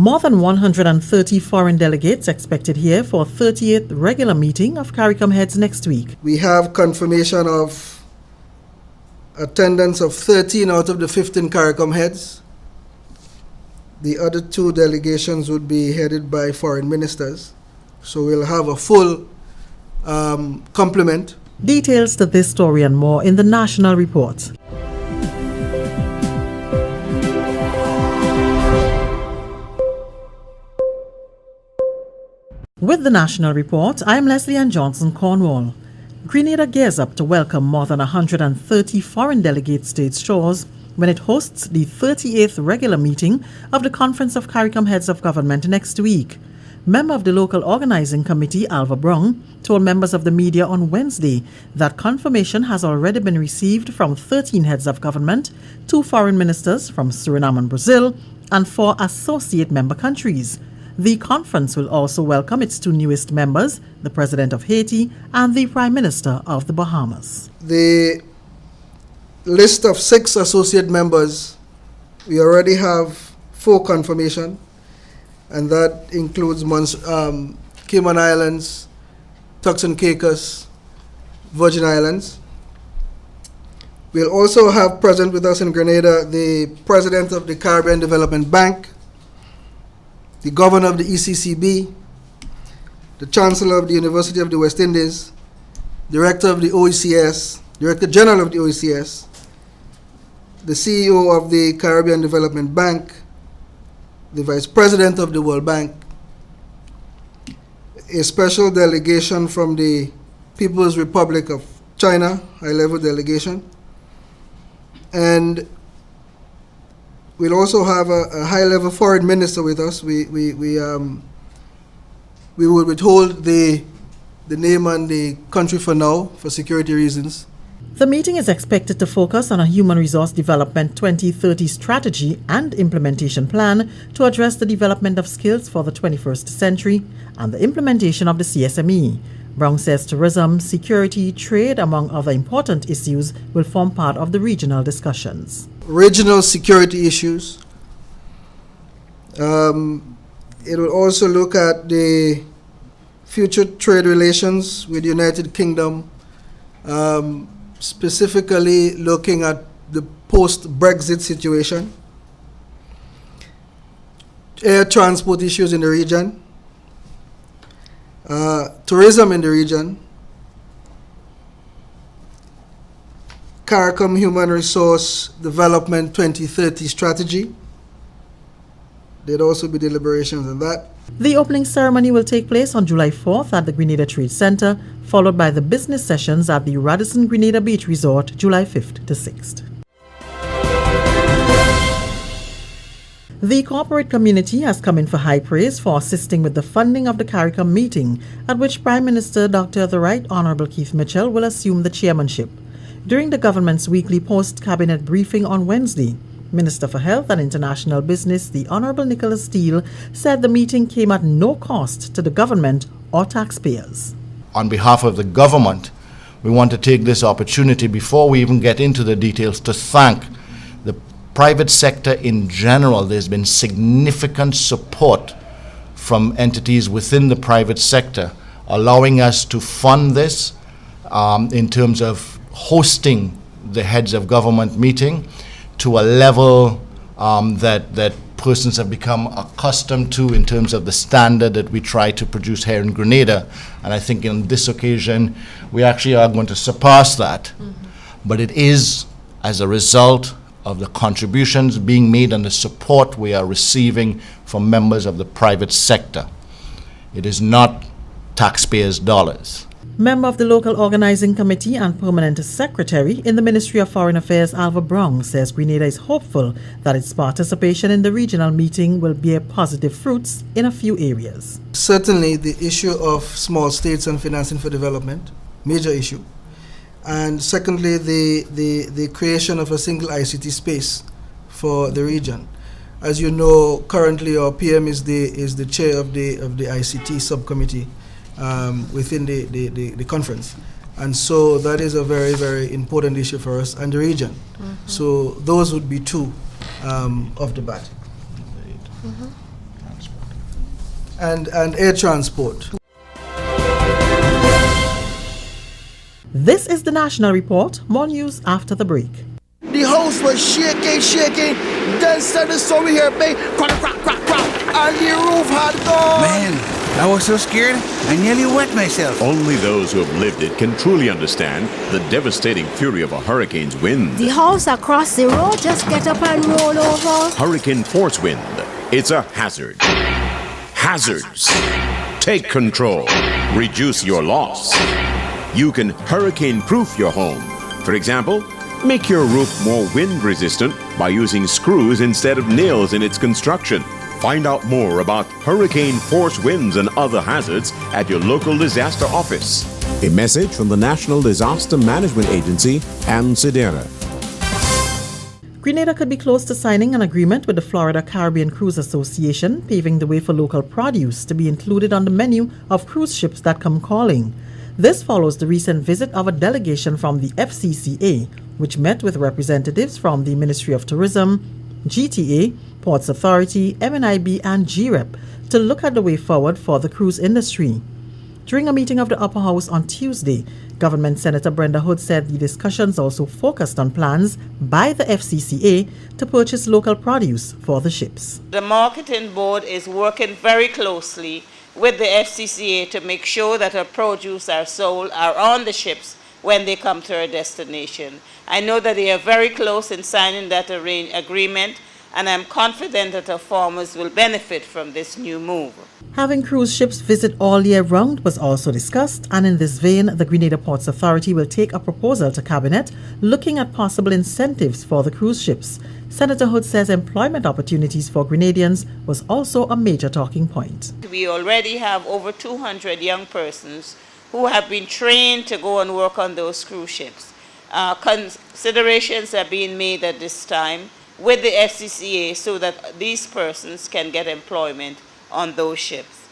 More than 130 foreign delegates expected here for a 38th regular meeting of CARICOM heads next week. We have confirmation of attendance of 13 out of the 15 CARICOM heads. The other two delegations would be headed by foreign ministers. So we'll have a full complement. Details to this story and more in the National Report. With the National Report, I'm Leslie Ann Johnson Cornwall. Grenada gears up to welcome more than 130 foreign delegates to its shores when it hosts the 38th regular meeting of the Conference of CARICOM Heads of Government next week. Member of the local organizing committee, Alva Brong, told members of the media on Wednesday that confirmation has already been received from 13 heads of government, 2 foreign ministers from Suriname and Brazil, and 4 associate member countries. The conference will also welcome its 2 newest members, the President of Haiti and the Prime Minister of the Bahamas. The list of 6 associate members, we already have 4 confirmation, and that includes Cayman Islands, Turks and Caicos, Virgin Islands. We'll also have present with us in Grenada the President of the Caribbean Development Bank, the Governor of the ECCB, the Chancellor of the University of the West Indies, Director of the OECS, Director General of the OECS, the CEO of the Caribbean Development Bank, the Vice President of the World Bank, a special delegation from the People's Republic of China, high-level delegation, and we'll also have a high-level foreign minister with us. We will withhold the name and the country for now, for security reasons. The meeting is expected to focus on a Human Resource Development 2030 strategy and implementation plan to address the development of skills for the 21st century and the implementation of the CSME. Brown says tourism, security, trade, among other important issues, will form part of the regional discussions. Regional security issues. It will also look at the future trade relations with the United Kingdom, specifically looking at the post-Brexit situation, air transport issues in the region, tourism in the region, CARICOM Human Resource Development 2030 strategy. There'd also be deliberations on that. The opening ceremony will take place on July 4th at the Grenada Trade Center, followed by the business sessions at the Radisson Grenada Beach Resort, July 5th to 6th. The corporate community has come in for high praise for assisting with the funding of the CARICOM meeting, at which Prime Minister Dr. The Right Honorable Keith Mitchell will assume the chairmanship. During the government's weekly post-cabinet briefing on Wednesday, Minister for Health and International Business, the Honorable Nicholas Steele, said the meeting came at no cost to the government or taxpayers. On behalf of the government, we want to take this opportunity, before we even get into the details, to thank the private sector in general. There's been significant support from entities within the private sector, allowing us to fund this in terms of hosting the heads of government meeting to a level that persons have become accustomed to in terms of the standard that we try to produce here in Grenada. And I think in this occasion, we actually are going to surpass that. But it is as a result of the contributions being made and the support we are receiving from members of the private sector. It is not taxpayers' dollars. Member of the local organizing committee and permanent secretary in the Ministry of Foreign Affairs, Alva Brong, says Grenada is hopeful that its participation in the regional meeting will bear positive fruits in a few areas. Certainly the issue of small states and financing for development, major issue. And secondly, the creation of a single ICT space for the region. As you know, currently our PM is the chair of the ICT subcommittee within the conference, and so that is a very, very important issue for us and the region. So those would be 2 of the bat. and air transport. This is the National Report. More news after the break. The house was shaking. Then suddenly saw we hear bang, crack, and the roof had gone. Man, I was so scared, I nearly wet myself. Only those who have lived it can truly understand the devastating fury of a hurricane's wind. The house across the road just get up and roll over. Hurricane force wind. It's a hazard. Hazards. Take control. Reduce your loss. You can hurricane-proof your home. For example, make your roof more wind-resistant by using screws instead of nails in its construction. Find out more about hurricane force winds and other hazards at your local disaster office. A message from the National Disaster Management Agency and Sedera. Grenada could be close to signing an agreement with the Florida Caribbean Cruise Association, paving the way for local produce to be included on the menu of cruise ships that come calling. This follows the recent visit of a delegation from the FCCA, which met with representatives from the Ministry of Tourism, GTA, Ports Authority, MNIB, and GREP to look at the way forward for the cruise industry. During a meeting of the Upper House on Tuesday, Government Senator Brenda Hood said the discussions also focused on plans by the FCCA to purchase local produce for the ships. The marketing board is working very closely with the FCCA to make sure that our produce are sold, are on the ships when they come to our destination. I know that they are very close in signing that agreement, and I'm confident that our farmers will benefit from this new move. Having cruise ships visit all year round was also discussed, and in this vein, the Grenada Ports Authority will take a proposal to Cabinet looking at possible incentives for the cruise ships. Senator Hood says employment opportunities for Grenadians was also a major talking point. We already have over 200 young persons who have been trained to go and work on those cruise ships. Considerations are being made at this time with the FCCA so that these persons can get employment on those ships.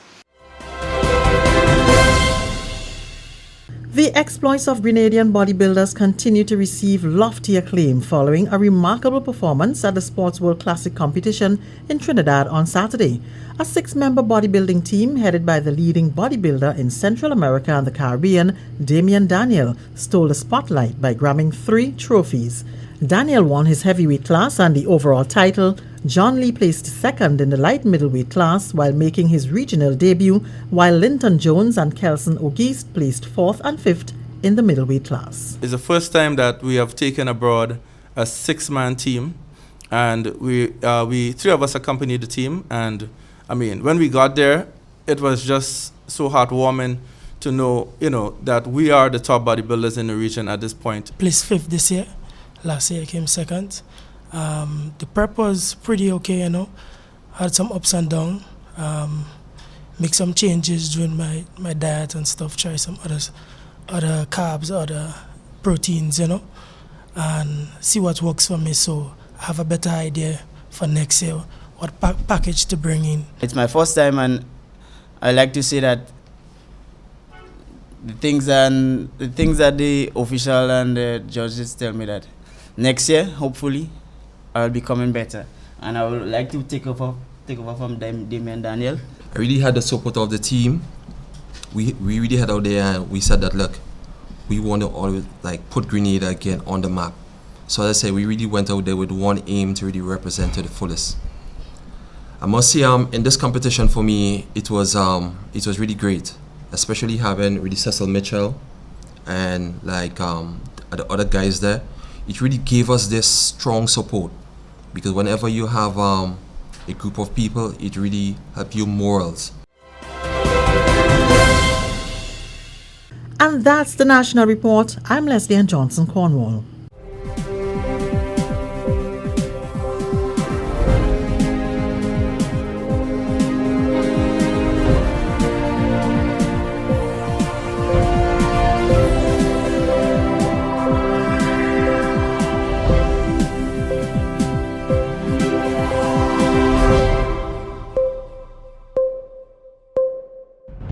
The exploits of Grenadian bodybuilders continue to receive lofty acclaim following a remarkable performance at the Sports World Classic competition in Trinidad on Saturday. A 6-member bodybuilding team headed by the leading bodybuilder in Central America and the Caribbean, Damian Daniel, stole the spotlight by grabbing 3 trophies. Daniel won his heavyweight class and the overall title. John Lee placed second in the light middleweight class while making his regional debut, while Linton Jones and Kelson O'Geist placed 4th and 5th in the middleweight class. It's the first time that we have taken abroad a 6-man team, and we 3 of us accompanied the team. And I mean, when we got there, it was just so heartwarming to know, that we are the top bodybuilders in the region at this point. Placed 5th this year. Last year I came 2nd. The prep was pretty okay, Had some ups and downs. Make some changes during my diet and stuff. Try some other carbs, other proteins, and see what works for me. So I have a better idea for next year, what package to bring in. It's my first time, and I like to say that the things that the official and the judges tell me that next year, hopefully, I'll be coming better. And I would like to take over from Damian Daniel. I really had the support of the team. We really had out there and we said that, look, we want to always put Grenada again on the map. So as I say, we really went out there with one aim to really represent to the fullest. I must say, in this competition for me, it was really great, especially having really Cecil Mitchell and the other guys there. It really gave us this strong support, because whenever you have a group of people, it really helps your morals. And that's the National Report. I'm Leslie Ann Johnson Cornwall.